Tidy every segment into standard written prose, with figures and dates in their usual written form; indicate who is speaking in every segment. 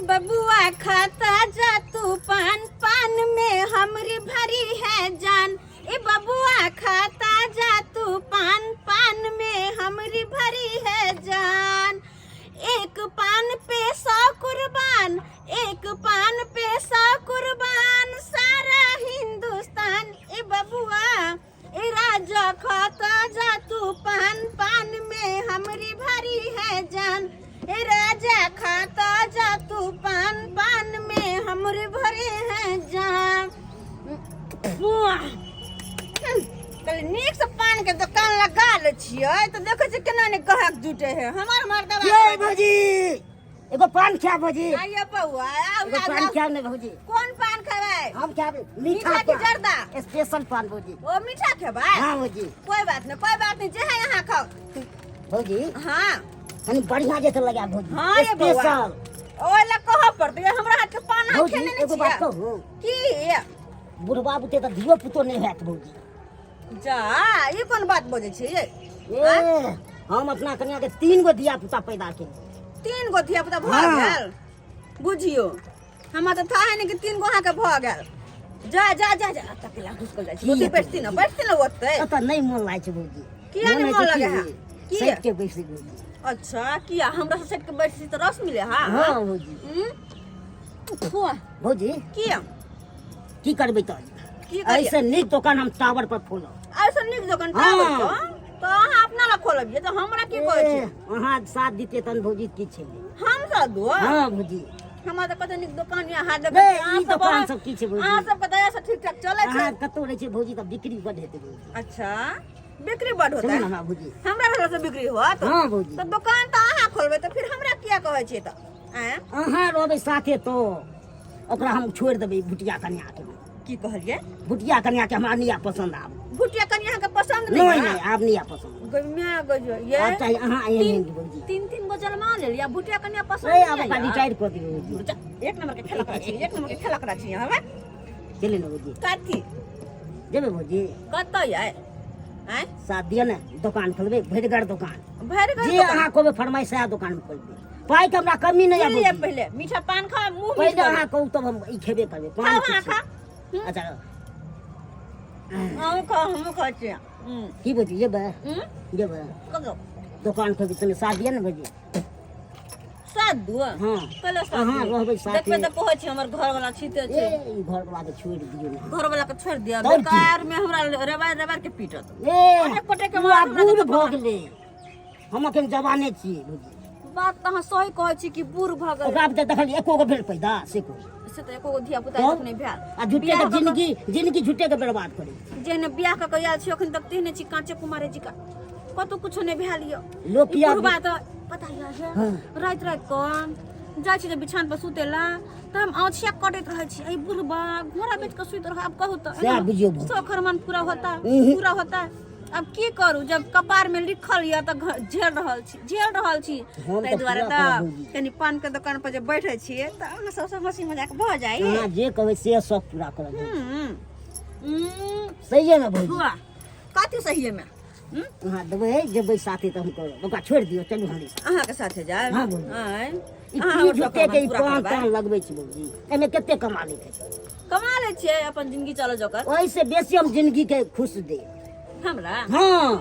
Speaker 1: बबुआ खाता जा तू पान पान में हमरी भरी है जान। ए बबुआ खाता जा तू पान पान में हमरी भरी है जान। एक पान पे 100 कुर्बान, एक पान पे 100 कुर्बान सारा हिंदुस्तान। ए बबुआ ए राजा खाता जा तू पान पान में हमरी भरी है जान। ए राजा खाता जा तू पान पान में हमरे भरे हैं जान। नीक से पान के दुकान लगा ले छियै तो देखे छी केना ने ग्राहक जुटे है। हमार मर्दवा
Speaker 2: ये भौजी एगो पान खा भौजी।
Speaker 1: आइए बउआ
Speaker 2: एगो पान खा ने भौजी।
Speaker 1: कौन पान खेबै?
Speaker 2: हम खाबे
Speaker 1: मीठा की जर्दा?
Speaker 2: स्पेशल पान भौजी।
Speaker 1: ओ मीठा खेबै?
Speaker 2: हां भौजी।
Speaker 1: कोई बात नहीं जे है यहाँ खाओ
Speaker 2: भौजी।
Speaker 1: हां
Speaker 2: तनी बढ़िया जैसे लगा भौजी।
Speaker 1: हां ये
Speaker 2: स्पेशल
Speaker 1: ओए ला कह पड़ते हमरा हाथ के पान
Speaker 2: भौजी।
Speaker 1: खेने नहीं
Speaker 2: एगो बात कहू
Speaker 1: की
Speaker 2: बुढ़वा बुते त धियो पुतो नहीं हैत भौजी।
Speaker 1: जा ये कौन बात बोले छी ये?
Speaker 2: ए हम अपना कन्या के 3 गो धिया पुता पैदा केलिए।
Speaker 1: 3 गो धिया पुता भ गेल बुझियो। हमरा त था है नहीं कि 3 गो अहाँ के भ गेल। जा जा जा जा तकला घुसकल जाय छी। ओते बैठती न ओते
Speaker 2: त नहीं मन लागे छै भौजी।
Speaker 1: किया नहीं मन लगे है?
Speaker 2: की सेट के बैसी भौजी।
Speaker 1: अच्छा किया हमरा से सेट के बैठी त रस मिले हां?
Speaker 2: हां भौजी। भौजी
Speaker 1: किया
Speaker 2: की करबै त
Speaker 1: की
Speaker 2: ऐसे नीक दुकान हम टावर पर खोलब।
Speaker 1: ऐसे नीक दुकान टावर पर तो अहाँ अपना ला खोलबिए तो हमरा की कहै छी?
Speaker 2: अहाँ साथ दिते तन भौजी की छै?
Speaker 1: हम साथ दो?
Speaker 2: हां भौजी।
Speaker 1: हमरा त कत नीक दुकान या हाथ
Speaker 2: बे ई दुकान सब की छै भौजी?
Speaker 1: अहाँ सब के दया से ठीक ठाक चले छै।
Speaker 2: अहाँ कतो रहे छै भौजी त बिक्री बढ़ हेते भौजी।
Speaker 1: अच्छा बिक्री बढ़ होता है
Speaker 2: ना भौजी?
Speaker 1: हमरा घर से बिक्री होत?
Speaker 2: हां भौजी।
Speaker 1: तो दुकान तो अहाँ खोलबे तो फिर हमरा किया कहै छी त?
Speaker 2: अहाँ रहबै साथे तो ओकरा हम छोड़ देबै भुटिया कन्या के।
Speaker 1: की कहलिए?
Speaker 2: भुटिया कन्या के हमरा निया पसंद आब।
Speaker 1: भुटिया कन्या के पसंद
Speaker 2: नहीं
Speaker 1: नहीं
Speaker 2: नहीं आब निया पसंद।
Speaker 1: गम्या गजो ये
Speaker 2: अब चाहिए अहाँ एहन भौजी।
Speaker 1: 3 गो जलमा ले लिया भुटिया कन्या पसंद
Speaker 2: ए
Speaker 1: नहीं
Speaker 2: अब का रिटायर कर दियो भौजी।
Speaker 1: एक नंबर के खेला करा छी, एक नंबर के खेला करा छी हवे।
Speaker 2: चले न भौजी।
Speaker 1: काथी
Speaker 2: जेबे भौजी?
Speaker 1: कत ये? हैं
Speaker 2: साथ दिया ना दुकान खोलबे भरिगर दुकान।
Speaker 1: भर
Speaker 2: जे अहाँ कहबे फरमाइश है दुकान खोल दे। पाई के हमरा कमी नहीं
Speaker 1: ले
Speaker 2: है।
Speaker 1: पहले मीठा पान खा मुंह में
Speaker 2: पहले अहाँ कहू तब हम ई खेबे करबे।
Speaker 1: खा खा।
Speaker 2: अच्छा
Speaker 1: हम खा छी।
Speaker 2: की भौजी जेबे? जेबे
Speaker 1: कदो
Speaker 2: दुकान खोलबे तने साथ दिया ना भौजी।
Speaker 1: साथ दो?
Speaker 2: हां
Speaker 1: पहले साथ
Speaker 2: हां रहबे साथ।
Speaker 1: देखबे त कहै छी हमर घर वाला छीते
Speaker 2: ए
Speaker 1: छै।
Speaker 2: ई घर वाला के छोड़ दियो ना।
Speaker 1: घर वाला के छोड़ दिया
Speaker 2: और की?
Speaker 1: बेकार में हमरा रबार के पीटत।
Speaker 2: ए
Speaker 1: पटे के
Speaker 2: बुआ
Speaker 1: मार
Speaker 2: बूढ़ भ गेले। हम अखन जवाने छी भौजी।
Speaker 1: बात त अहाँ सही कहै छी कि बूढ़ भ गेल।
Speaker 2: ओकरा त देखल एको गो भेल पैदा से को।
Speaker 1: से त एको गो धिया पुता तक नहीं भेल।
Speaker 2: आ झूठे के जिंदगी झूठे के बर्बाद करे।
Speaker 1: जेने बियाह क कइल छी अखन तक तेहने छी कांचे कुमारे जी का कतो कुछ नहीं भेल यो।
Speaker 2: लोग किया
Speaker 1: बुढ़बा त पता है रात रात कौन जाइ छी बिछान पर सुतेला त हम आँछिया कटैत रहै छी। ए बुढ़बा घोड़ा बेच के सुइत रह। अब कहू त
Speaker 2: से बुझियो
Speaker 1: सोखर मन पूरा होता। अब की करू जब कपार में लिखल या त झेल रहल छी तै द्वारे त कनी पान के दुकान पर जे बैठे छिए त हम सब हंसी मजाक भ जाई।
Speaker 2: हां जे कहबै से सब पूरा करब। सही है ना भौजी?
Speaker 1: हुआ काती सही है में
Speaker 2: हां देबै जेबै साथे त हम कहब ओकरा छोड़ दियो चलू हम
Speaker 1: अहाँ के साथे जाय।
Speaker 2: हां भौजी।
Speaker 1: आय
Speaker 2: ई की झूठे के पान पान लगबै छी भौजी। एमे कते कमा लै छै?
Speaker 1: कमा ले छिए अपन जिंदगी चलो जकर।
Speaker 2: ओइ से बेसी हम जिंदगी के खुश दे
Speaker 1: हमरा।
Speaker 2: हां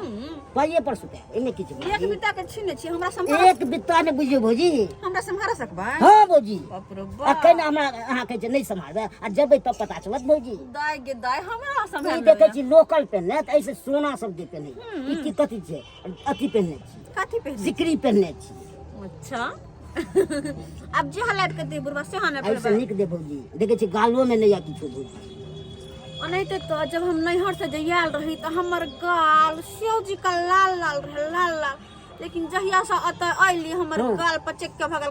Speaker 2: पाइए पर सुते एमे की छै?
Speaker 1: एक बिता के छीने छी हमरा संभाल।
Speaker 2: एक बिता ने बुझियो भौजी।
Speaker 1: हमरा संभाल सकबा?
Speaker 2: हां भौजी।
Speaker 1: बाप रे बाप।
Speaker 2: अखन हमरा अहाँ के जे नहीं संभालबे आ जबै तब पता चलत भौजी।
Speaker 1: दाई गे दाई हमरा संभाल।
Speaker 2: ई देखे छी लोकल पहनने त ऐसे सोना सब दे पहने। ई की कथि छै? अथि पहनने छी।
Speaker 1: काथी पहने?
Speaker 2: सिकरी पहनने छी।
Speaker 1: अच्छा अब जे हालत के दे बुढ़वा से हाने
Speaker 2: ऐसे निक दे भौजी। देखे छी गालो में नहीं आ किछो भौजी।
Speaker 1: अनैते तो जब हम नैहर से जयाल रही त हमर गाल सेव जी का लाल लाल। लेकिन जहिया से अत आइली हमर गाल पचक के भगल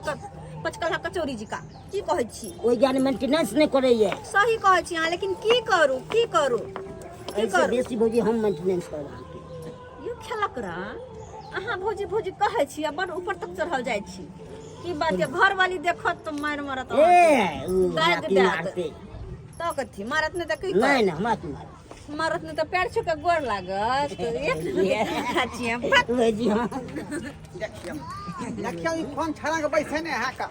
Speaker 1: पचकल कचौरी जी का। की कहै छी?
Speaker 2: ओइ ज्ञान मेंटेनेंस नहीं करे ये।
Speaker 1: सही कहै छी हां लेकिन की करू
Speaker 2: ऐसे बेसी भौजी हम मेंटेनेंस करब।
Speaker 1: यो खेलक रा अहाँ भौजी कहै छी आ बड़ ऊपर तक चढ़ल जाइ छी। की बात है घर वाली देखत तो मार मारत।
Speaker 2: ए
Speaker 1: दाग
Speaker 2: मारते
Speaker 1: तो कथी मारत ने त की
Speaker 2: नहीं नहीं हमरा की
Speaker 1: मारत ने त पैर छू के गोर लागत। एक खाची हम
Speaker 2: भौजी हां
Speaker 3: देखियो ई फोन छड़ा के बैठे ने हां का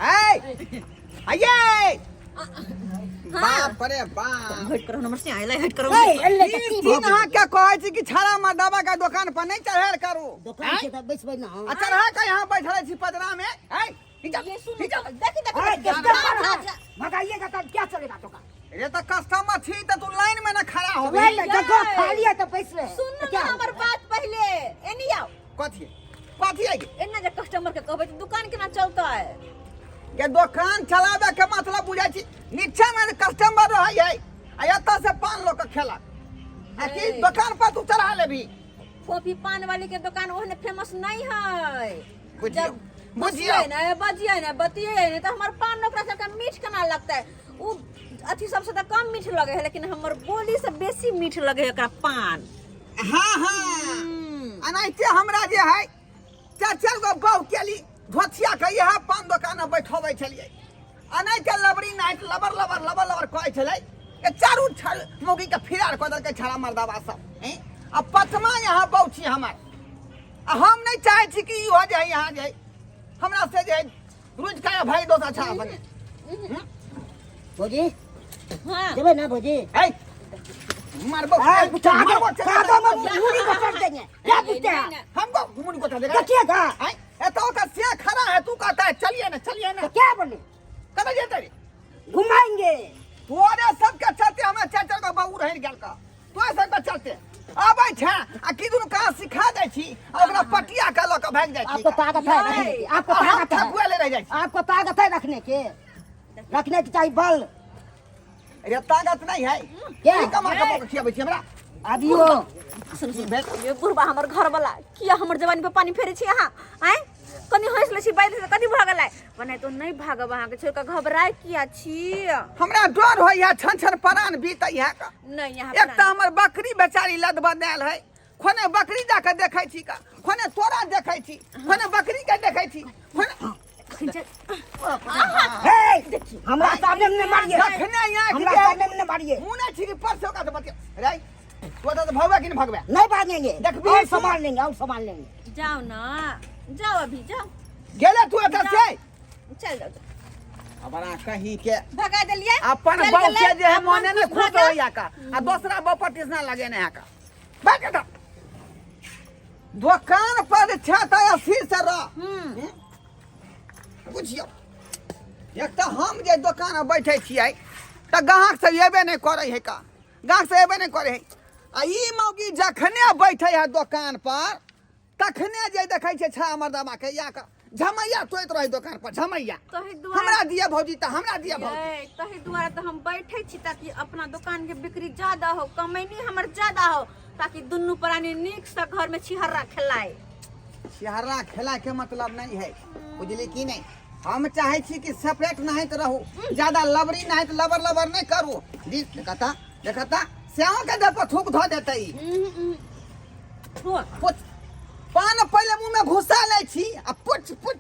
Speaker 3: आइए
Speaker 1: हाँ
Speaker 3: बाप रे बाप
Speaker 1: हट करो नंबर से आइला हट करो
Speaker 3: तीन हाँ क्या कहै छी कि छाड़ा मर्दावा का दुकान पर नहीं चढ़ेल करू
Speaker 2: दुकान से तो बेचबै ना
Speaker 3: अच्छा रहा का यहाँ बैठल छी पदरा में
Speaker 1: ये सुन देखी
Speaker 2: भगाइएगा तब क्या चलेगा दुकान
Speaker 3: ये तो कस्टमर थी तो तू लाइन में ना खड़ा हो
Speaker 2: लाइन में जगह खाली है तो पैसे
Speaker 1: सुन ना हमर बात पहले एनी आओ
Speaker 3: कथी आएगी
Speaker 1: एना जे कस्टमर के कहबै तो दुकान केना चलता है
Speaker 3: ये दुकान चलावे के मतलब बुझाई छी नीचे में कस्टमर रहै है आ एतऽ से 5 लोग के खेला आ कि दुकान पर तू चढ़ा लेबी
Speaker 1: फोफी पान वाली के दुकान ओहने फेमस नहीं है
Speaker 3: बुझियो
Speaker 1: बुझिए ना बजिए ना बतिए ना तो हमार पान ओकरा सबके मीठ केना लगता है उ अथी सबसे तो कम मीठ लगे है लेकिन हमर बोली से बेसी मीठ लगे है एकरा पान
Speaker 3: हाँ अनाइते हमरा जे है चार गो बाऊ केली धोथिया के यहाँ पान दुकान में बैठबै छलिए अनाइते लबरी नाइट लबर कहै छलै ए चारू मौगी के फिरार कऽ देलकै छड़ा मर्दावा सब अब पथमा यहाँ बाऊ छी हमर आ हम नहीं चाहे छी कि हो जाए यहाँ जाए हमरा से जे रोज का भाई दोस्त अच्छा बने
Speaker 2: भौजी
Speaker 1: हां
Speaker 2: देबै ना भौजी
Speaker 3: ए मारबो
Speaker 2: मुड़ी को काट देंगे क्या पूछते हैं
Speaker 3: हमको मुड़ी को देगा
Speaker 2: देखिएगा
Speaker 3: ए तो का से खड़ा है तू कहता है चलिए ना
Speaker 2: तो क्या बोले
Speaker 3: कब जेते रे
Speaker 2: घुमाएंगे
Speaker 3: तोरे सब के चलते हमें चाचा का बाबू रह गेल का तो सब के चलते आबै छै आ किदुन कहाँ सिखा दै छी ओकरा पटिया के ल के भाग जाइ छी
Speaker 2: आपको ताकत है रखने की आपको ताकत है
Speaker 3: ठकुआ ले रह जाइ छी
Speaker 2: आपको ताकत है रखने की चाहिए बल
Speaker 3: रे ताकत नहीं है
Speaker 2: क्या?
Speaker 3: की कमा के खियाबै छी हमरा
Speaker 2: अभी वो
Speaker 1: सुन ये बुढ़बा हमर घर वाला किया हमर जवानी पे पानी फेरे छी अहाँ आय कनी हंस ले छी बाइल से कदी भागल है बने तो नहीं भागब अहाँ के छोड़ के घबराय किया छी
Speaker 3: हमरा डर होय है छन प्राण बीतै है का
Speaker 1: नहीं यहाँ
Speaker 3: एक तो हमर बकरी बेचारी लद बदाल है खोने बकरी जाके देखै छी का खोने तोरा देखै छी खोने बकरी के देखै छी खोने
Speaker 2: हमरा सामने में मारिए
Speaker 3: रखने यहाँ
Speaker 2: हमरा सामने में मारिए
Speaker 3: मुने छी परसों का तो बतिया रे तो भगवा कि नहीं भगवा
Speaker 2: नहीं भागेंगे
Speaker 3: देखबी
Speaker 2: और संभाल लेंगे
Speaker 1: जाओ ना जाओ अभी जाओ
Speaker 3: गेले तू एत से
Speaker 1: चल जाओ
Speaker 3: हमारा कहीं के
Speaker 1: भगा देलिए
Speaker 3: अपन बाऊ के जे है मने ने खुद होया का आ दूसरा बाऊ टिसना लगे ने का भाग जा दुकान पर छाता फिर से रह बुझियो एक तो हम जे दुकान में बैठे छियै त ग्राहक से एबे नहीं करे है का ग्राहक से एबे नहीं करे है आ ई मौगी जखने बैठे है दुकान पर तखने जे देखै छै छा मर्दावा के या का झमैया तोइत रही दुकान पर झमैया हमरा दिया भौजी त हमरा दिया भौजी
Speaker 1: तही दुआरे तो हम बैठे छी ताकि अपना दुकान के बिक्री ज्यादा हो कमैनी हमर ज्यादा हो ताकि दुन्नू प्राणी नीक से घर में छिहर्रा खेलाए
Speaker 3: छिहर्रा खेला के मतलब नहीं है बुझली की नहीं हम चाहे छी कि सेपरेट नहीं तो रहू ज्यादा लबरी नहीं तो लबर नहीं करू देखता सेहो के दे पर थूक धो देते पान पहले मुंह में घुसा ले छी आ पुच को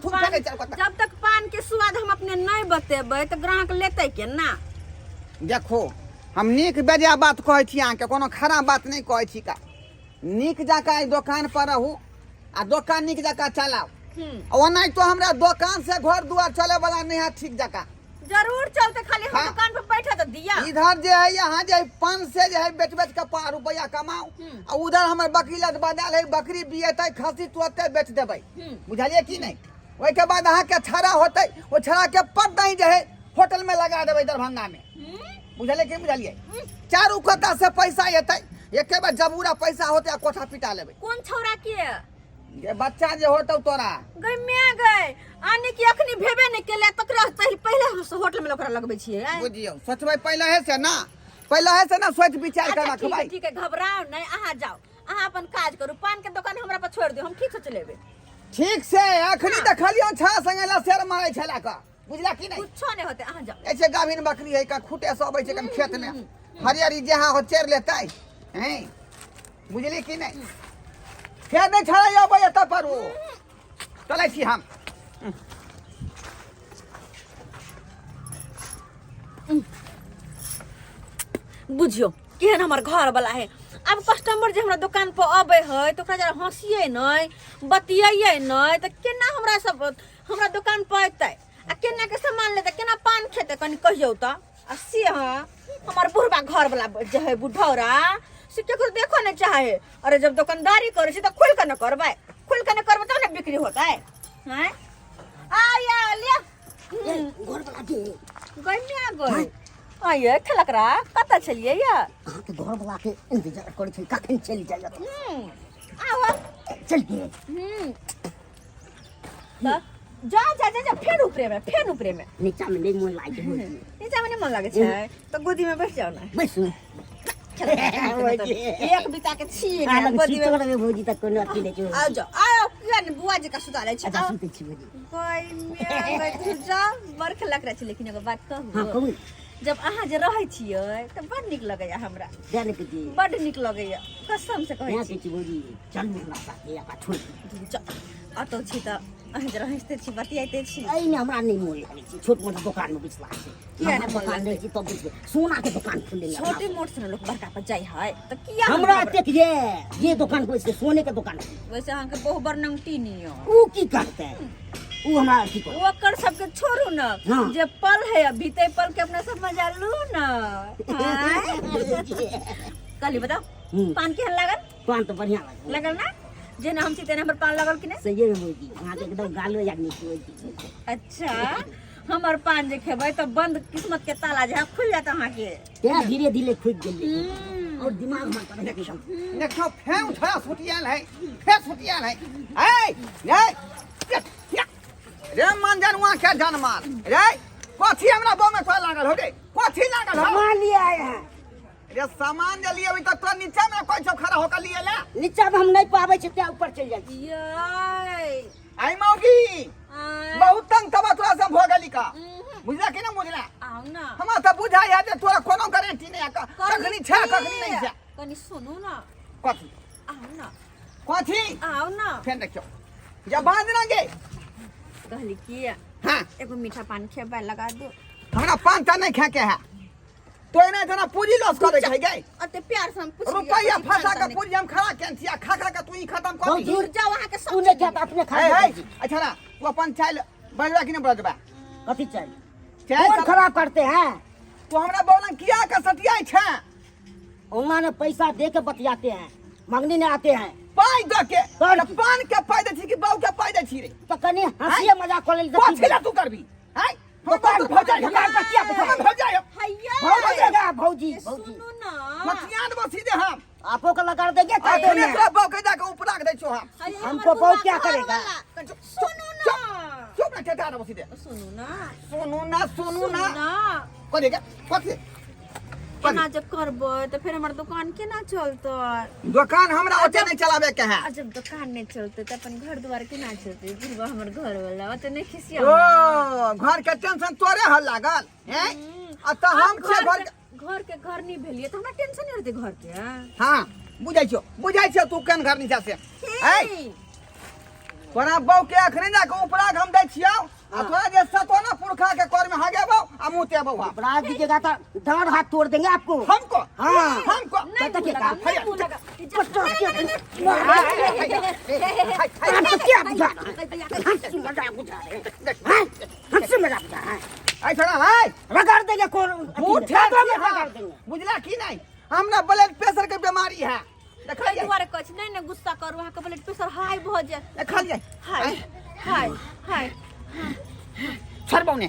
Speaker 3: थूक फेंकै चल
Speaker 1: जब तक पान के स्वाद हम अपने नहीं बतेबै तो ग्राहक लेते के ना
Speaker 3: देखो हम नीक बेजा बात कहै छी अहाँ के कोनो खराब बात नहीं कहै छी का नीक जका दुकान पर रहू आ दुकान नीक जका चलाओ ओना तो हमरा दुकान से घर दुआर चले वाला नहीं है ठीक जका
Speaker 1: जरूर चलते खाली हम दुकान पे बैठे तो दिया
Speaker 3: इधर जे है यहाँ जे पान से जे है बेच के 5 रुपया कमाओ आ उधर हमर बकरी लद बदाल है बकरी बियेतै खसी तुरते बेच देबै बुझलिए की नहीं ओइ के बाद अहाँ के छड़ा होतै ओ छड़ा के पट दही जे है होटल में लगा देबै दरभंगा में बुझलिए की बुझलिए चारू कोता से पैसा एतै एके बार जबूरा पैसा होतै आ कोठा पिटा लेबै
Speaker 1: कौन छौरा के
Speaker 3: ये बच्चा जे होतौ तोरा
Speaker 1: गई मैं गई आने की अखनी भेबे नहीं केले तकरा पहले होटल में ओकरा लगबै छियै
Speaker 3: बुझियो सोचबै पहले है से ना सोच विचार कर रखबै
Speaker 1: ठीक है घबराओ नहीं अहाँ जाओ अहाँ अपन काज करू पान के दुकान हमरा पर छोड़ दियो हम ठीक से चलेबे
Speaker 3: ठीक से अखनी देखलियो छा संगेला शेर मारै छला का बुझला की नहीं
Speaker 1: कुछो नहीं होते अहाँ जाओ
Speaker 3: ऐसे गाभिन बकरी है का खूटे से अबै छै कन खेत में हरियरी जहाँ हो चेर लेतै हैं बुझली की नहीं फेर नहीं छड़ा अबै एत पर चलै छी हम
Speaker 1: बुझियो केहन हमर घर वाला है अब कस्टमर जे हमरा दुकान पर अबे है तो ओकरा जरा हंसिए नहीं बतियाइए नहीं तो केना हमरा दुकान पर अतै आ केना के सामान लेते केना पान खेते कनी कहियो त आ से हां हमर बुढ़बा घर वाला जे है बुढ़ौरा से केकरो देखो न चाहे। अरे जब दुकानदारी करे छी त खुल के न करबै तब न बिक्री होता है हैं। आया ले
Speaker 2: घर वाला के
Speaker 1: गइया गई आये खलकरा कत चलिए या
Speaker 2: अहाँ के घर वाला के इंतजार करे छी कखन चली जाय
Speaker 1: आवा
Speaker 2: चल के
Speaker 1: जा फेर ऊपरे में
Speaker 2: नीचा में नहीं मन लागे
Speaker 1: नीचा में नहीं मन लागे छै तो गोदी में बैठ जाओ ना
Speaker 2: बैसू
Speaker 1: एक बिता के छी ना गोदी में
Speaker 2: भौजी तक कोनो अथी नहीं
Speaker 1: आ जाओ आओ किया बुआ जी का सुताले छै
Speaker 2: अच्छा सुते छी भौजी
Speaker 1: कोई मैं तू जा बरख लग रहा छै लेकिन एगो बात कहू
Speaker 2: हां कहू
Speaker 1: जब अहाँ जे रहै छियै त बड नीक लगैया हमरा
Speaker 2: जाने के जी
Speaker 1: बड नीक लगैया कसम से कहै
Speaker 2: यहाँ
Speaker 1: छी
Speaker 2: के भौजी चल हमरा साथ या का छोड़
Speaker 1: अतो छी त अहाँ जे रहैते छी बतियाइते छी
Speaker 2: ऐ ने हमरा नहीं मोल लागे छी छोट मोट दुकान में बिचला छै
Speaker 1: किया ने मोल
Speaker 2: लागे छी तब बुझबे सोना के दुकान खोले
Speaker 1: छोटे मोट से लोग बड़का पर जाय है त किया
Speaker 2: हमरा देख ये दुकान को इसके सोने के दुकान
Speaker 1: वैसे अहाँ के बहु बरनंगटी नियो
Speaker 2: ऊ की करते ऊ हमरा की कर
Speaker 1: ओकर सबके छोड़ू न
Speaker 2: हाँ।
Speaker 1: जे पल है अभी ते पल के अपना सब मजा लू न कली बताओ पान केहन लागल
Speaker 2: पान तो बढ़िया लगे
Speaker 1: लगल ना जेना हम छी तेना हमर पान लगल कि नहीं
Speaker 2: सही में भौजी अहाँ के एकदम गालो याद नहीं होई
Speaker 1: अच्छा हमर पान जे खेबै त बंद किस्मत के ताला जे खुल जात अहाँ के
Speaker 2: तेरा धीरे धीरे खुद गेल और दिमाग में पड़े
Speaker 3: देखो फें उठा सुटियाल है ए रे मान जानवा के जान मार रे कथी हमरा बम में तो लागल हो गे कथी लागल हो
Speaker 2: सामान लिए आए हैं
Speaker 3: रे सामान जे लिए अभी तक तो नीचे में कोई छो खड़ा होकर लिए ले
Speaker 2: नीचा में हम नहीं पावे छे त्या ऊपर चल जाई
Speaker 1: याय
Speaker 3: आई मौगी बहुत तंग तबा तोरा से भोगली का बुझला कि ना बुझला
Speaker 1: आओ ना
Speaker 3: हमरा त बुझाई है जे तोरा कोनो गारंटी नहीं है कखनी छे कखनी नहीं छे
Speaker 1: कनी सुनू ना
Speaker 3: कथी
Speaker 1: आओ ना
Speaker 3: कथी
Speaker 1: आओ ना
Speaker 3: फेन देखियो जब बांध ना गे
Speaker 1: कहली की
Speaker 3: हां
Speaker 1: एगो मीठा पान खेबा लगा दो
Speaker 3: हमरा पान ता नहीं खा के है तो इने जना पूंजी लॉस करे है गे
Speaker 1: अते प्यार से हम पूछ
Speaker 3: रुपया फंसा के पूंजी हम खड़ा कैंसिया खा के तू ही खत्म कर दी
Speaker 1: दूर जाओ वहां के सब
Speaker 2: तूने क्या अपने खा
Speaker 3: है अच्छा ना वो अपन चाय बजवा कि नहीं बजवा
Speaker 2: कथी चाहिए
Speaker 3: चाय
Speaker 2: कौन खराब करते हैं
Speaker 3: तो हमरा बोला किया का सटियाई छे
Speaker 2: उन्होंने पैसा दे के बतियाते हैं मंगनी ने आते हैं
Speaker 3: पाई द के
Speaker 2: कर
Speaker 3: तो पान के पाई दे छी कि बाऊ के पाई दे छी रे
Speaker 2: तो कनी हंसी मजाक कर ले
Speaker 3: कथी ला तू करबी हैं हम तो भजाई हम भजाई
Speaker 1: हैया
Speaker 2: भौजी
Speaker 1: सुनो ना
Speaker 3: मतियान बसी दे हम
Speaker 2: आपको का लगा देंगे क्या
Speaker 3: अपने
Speaker 2: देंगे
Speaker 3: तो बाऊ के जाके ऊपर रख दे छो हम
Speaker 2: हमको बहुत क्या करेगा
Speaker 1: सुनो ना
Speaker 3: चुप ना ठेठा ना बसी दे
Speaker 1: सुनो ना
Speaker 3: सुनू ना कथी के कथी
Speaker 1: केना जब करबो तो फिर हमर दुकान केना चलतो
Speaker 3: दुकान हमरा ओते नहीं चलावे के है
Speaker 1: जब दुकान नहीं चलते तो अपन घर द्वार केना चलते बुढ़वा हमर घर वाला ओते नहीं खिसिया
Speaker 3: ओ घर के टेंशन तोरे हल लागल हैं आ त हम छे
Speaker 1: घर के घर नहीं भेलिए तो हमरा टेंशन नहीं रहते घर के
Speaker 3: हां बुझाई छो तू केन घर नीचा से हैं तोरा बाऊ के अखने जाके ऊपरा हम दै छियौ आ तोरा जे सतोना पुरखा के कर में हागे बाऊ आ मुते बाऊ
Speaker 2: अपराध दीजिएगा तो दांत हाथ तोड़ देंगे आपको
Speaker 3: हमको
Speaker 2: हाँ
Speaker 3: हमको
Speaker 2: क्या बुझा हमसे मजाक बुझा है
Speaker 3: ऐसा ना है
Speaker 2: रगड़ देंगे कौन
Speaker 3: उठा
Speaker 2: रगड़ देंगे
Speaker 3: बुझला की नहीं हमरा ब्लड प्रेशर के बीमारी है देखा
Speaker 1: कई दुआरे कछ नहीं ने गुस्सा करू वहां के ब्लड प्रेशर हाई भ जाए
Speaker 3: देखा जाए
Speaker 1: हाय
Speaker 3: छोड़बाऊ ने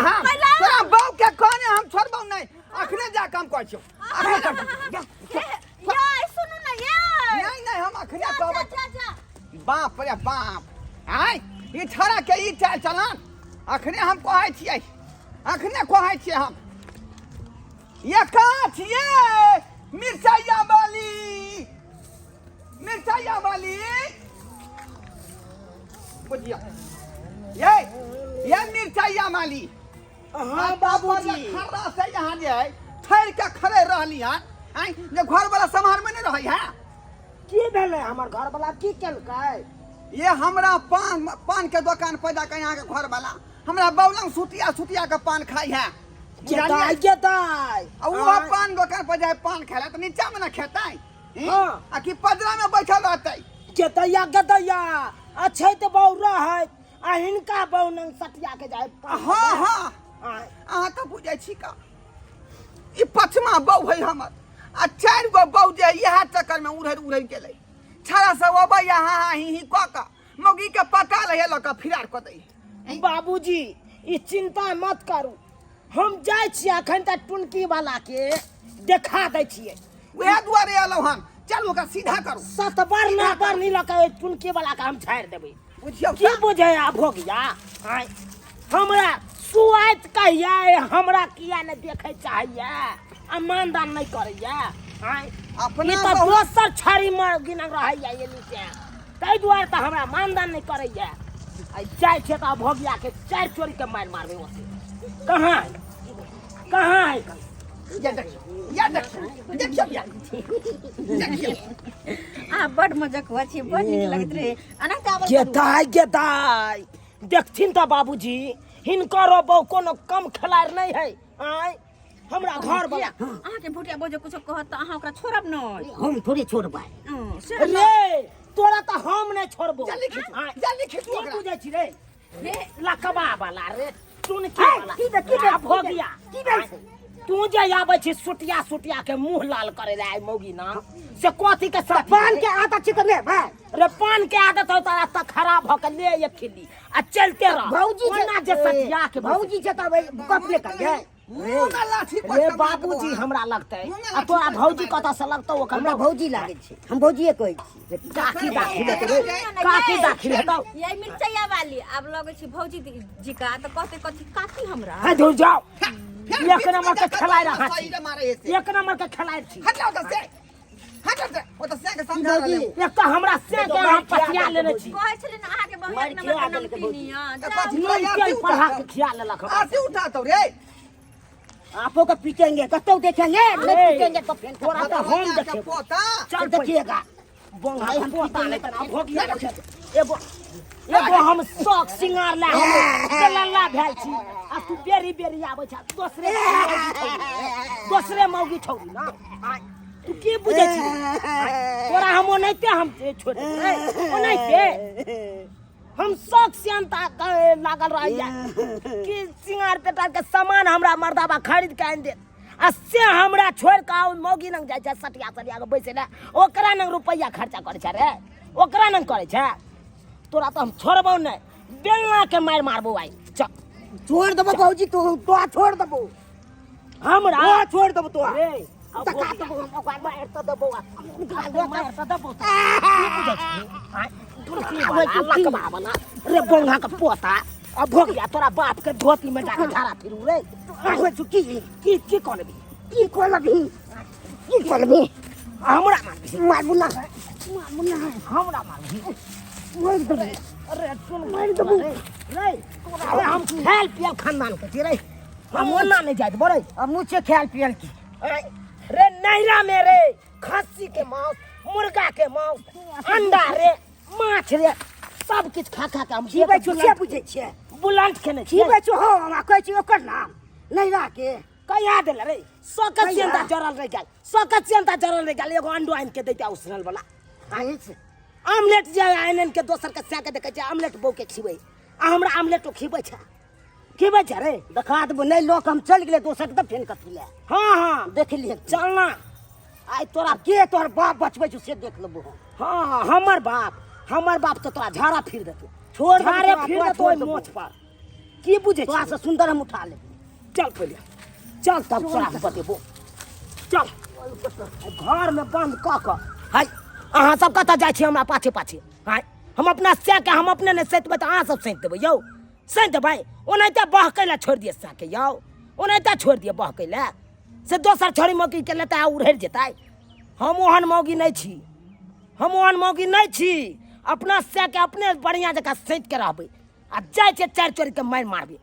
Speaker 3: हां तोरा बाऊ के कहने हम छोड़बाऊ नहीं अखने जा काम कर छो
Speaker 1: याय सुनो ना याय
Speaker 3: नहीं हम अखने कहब
Speaker 1: जा
Speaker 3: बाप रे बाप आय ई छोरा के ई चाल चलन अखने हम कहै छियै हम ये का छियै मिर्चाइया वाली बुझिया ये मिर्चाइया वाली
Speaker 2: हाँ बाबूजी
Speaker 3: खरा से यहाँ जे है ठहर के खड़े रहली हन जे घर वाला समार में नहीं रही है
Speaker 2: की भेले हमर घर वाला की केलकै
Speaker 3: ये हमरा पान के दुकान पर जाके यहाँ के घर वाला हमरा बौलंग सुतिया के पान खाई है
Speaker 2: जेताई
Speaker 3: वो पान दुकान पर जाए पान खेला तो नीचा में ना खेताई
Speaker 2: हाँ।
Speaker 3: आ कि पदरा में बैठल रहते
Speaker 2: जेतैया गदैया अच्छे तो बौरा है
Speaker 4: आ हिनका बहु नंग सटिया के जाए
Speaker 3: हाँ हाँ अहाँ तो बुझे छी का ई पचमा बहू है हमर आ 4 गो बहू जे यह चक्कर में उड़ै गेलै छाड़ा सब अब यहाँ ही कऽ का मौगी के पका ले लऽ के फिरार कऽ दै
Speaker 4: बाबूजी ई चिंता मत करू हम जाय छी अखन तक टुनकी वाला के देखा दै छियै
Speaker 3: वएह दुआरे एलहुँ हन चलू ओकरा सीधा करू
Speaker 4: सतबर ना पर नहीं लगा टुनकी वाला के हम छाड़ देबै
Speaker 3: बुझियौ
Speaker 4: की बुझे आ भोगिया आय हमरा सुआत कहिया हमरा किया ने देखे चाहिए ईमानदार नहीं करैया आय
Speaker 3: अपना
Speaker 4: ई तो दोसर छाड़ी में गिना रहैया ये नीचे तै दुआरे त हमरा ईमानदार नहीं करैया आ जाय छै त भोगिया के 4 चोरी के मार मारबे ओसे कहां है
Speaker 3: या देखियो
Speaker 1: आ बड़ मजाक हुआ छी बड़ नीक लगत रहे अनंत आवल
Speaker 4: गेदाई देखथिन त बाबूजी हिनकर बहु कोनो कम खिलाड़ नहीं है आय हमरा घर वाला
Speaker 1: अहाँ के भुटिया बोझ कुछ कहत त अहाँ ओकरा छोड़ब न
Speaker 2: हम थोड़ी छोड़बै
Speaker 4: रे तोरा त हम नहीं छोड़बो
Speaker 3: जल्दी खींचू ओकरा
Speaker 4: बुझै छी रे
Speaker 1: रे
Speaker 4: लकबा वाला रे टुनकी वाला की भोगिया तू जे आबै छी सुटिया के मुंह लाल करे रे मौगी ना से कथी के सब
Speaker 2: पान के आदत छी त ले भाई
Speaker 4: रे पान के आदत हो तारा त खराब हो के ले एक खिल्ली आ चलते रह
Speaker 2: भौजी
Speaker 4: ओना जे सटिया के
Speaker 2: भौजी से त गप ले कर गए
Speaker 3: मुंह लाठी
Speaker 4: रे बाबूजी हमरा लगतै आ तोरा भौजी कतऽ से लगतौ ओकर
Speaker 2: हमरा भौजी लागे छै हम भौजीए कहै छी
Speaker 4: काकी दाखिल हेतौ काकी दाखिल हेतौ
Speaker 1: यही मिर्चैया वाली अब लगे छी भौजी जी का त कहते कथी काकी हमरा
Speaker 4: है दूर जाओ एक नंबर के खिलाड़ी रहा छी
Speaker 3: मारे से
Speaker 4: एक नंबर के खिलाड़ी छी
Speaker 3: हट जाओ से ओ तो से के समझा ले
Speaker 4: एक तो हमरा से के हम पटिया लेने छी
Speaker 1: कहै छले न अहाँ के बहु एक नंबर के नमकीनिया
Speaker 4: नहीं के पढ़ा के खिया लेलक
Speaker 3: आसे उठा तो रे
Speaker 2: आपो को पीटेंगे कतौ देखेंगे नहीं पीटेंगे तो फिर
Speaker 4: तोरा तो हम देखे
Speaker 3: पोता
Speaker 4: चल देखिएगा बोंगा हम पोता ले तना भोगिया एगो हम शौक सिंगार ला हम चलला भेल छी आ तू बेरी आबै छ दोसरे मौगी छौरी ना तू की बुझै छी तोरा हम ओनैते हम छोड़ दे ओनैते हम शौक सियांता लागल रहिया कि सिंगार पेटा के सामान हमरा मर्दाबा खरीद के आनि दे आ से हमरा छोड़ के आउ मौगी नंग जाय छै सटिया के बैसे ले ओकरा नंग रुपैया खर्चा करे छै रे ओकरा नंग करे छै तोरा तो हम छोड़बो नहीं बेलना के मार मारबो आई चल
Speaker 2: छोड़ देबो भौजी तो छोड़ देबो
Speaker 4: हमरा
Speaker 2: छोड़ देबो तो
Speaker 4: रे
Speaker 2: तका देबो हम ओकरा मार त देबो
Speaker 4: मार त देबो रे बोंगा का पोता अब भोगिया तोरा बाप के धोती में जाके झाड़ा फिरू रे
Speaker 2: आहो चुकी
Speaker 4: की करबी
Speaker 2: की करबी
Speaker 4: हमरा मारबी
Speaker 2: मारबू ना
Speaker 4: हमरा मारबी
Speaker 2: मार देबो
Speaker 4: अरे सुन मार देबो रे अरे हम खेल पियल खानदान के छी रे हम ओना नहीं जात बोरे
Speaker 2: अब मुझे ख्याल पियल की
Speaker 4: रे नैरा में रे खस्सी के मांस मुर्गा के मांस अंडा रे माछ रे सब किछ खा के हम
Speaker 2: जीबै छु से बुझै छियै
Speaker 4: बुलंट खेने छी
Speaker 2: जीबै छु हो हमरा कहै छी ओकर नाम नैरा के
Speaker 4: कहिया देल रे सकत सेंता जरल रह गेल एगो अंडो आइन के देता उसनल वाला
Speaker 2: आइ से
Speaker 4: आमलेट जे आइन के दोसर के से के देखे छै आमलेट बौ के खिबै आ हमरा आमलेट खिबै छै रे
Speaker 2: देखा देबो नहीं लोक हम चल गेले दोसर के फेन कथि ले
Speaker 4: हां
Speaker 2: देख लिए
Speaker 4: चलना
Speaker 2: आइ तोरा के तोर बाप बचबै छु से देख लेबो
Speaker 4: हां हमर बाप तो तोरा झाड़ा फिर देतौ
Speaker 2: छोड़
Speaker 4: झाड़े फिर देतौ ओइ मोछ पर की बुझे
Speaker 2: तोरा से सुंदर हम उठा ले
Speaker 4: चल पहले चल तब तोरा बतेबो चल घर में बंद क हाय अहाँ सब कतऽ जाइ छी हमरा पाछे हाय हम अपना से के हम अपने ने सैतबै त अहाँ सब सैत देबै यौ सैत देबै ओनाहिते बहकै ला छोड़ दिए से के यौ ओनाहिते छोड़ दिए बहकै ला से दोसर छोड़ी मौगी के लेता उड़ै जेतै हम ओहन मौगी नहीं छी अपना से के अपने बढ़िया जगह सैत के रहबै आ जाइ छै 4 चोरी के मारि मारबै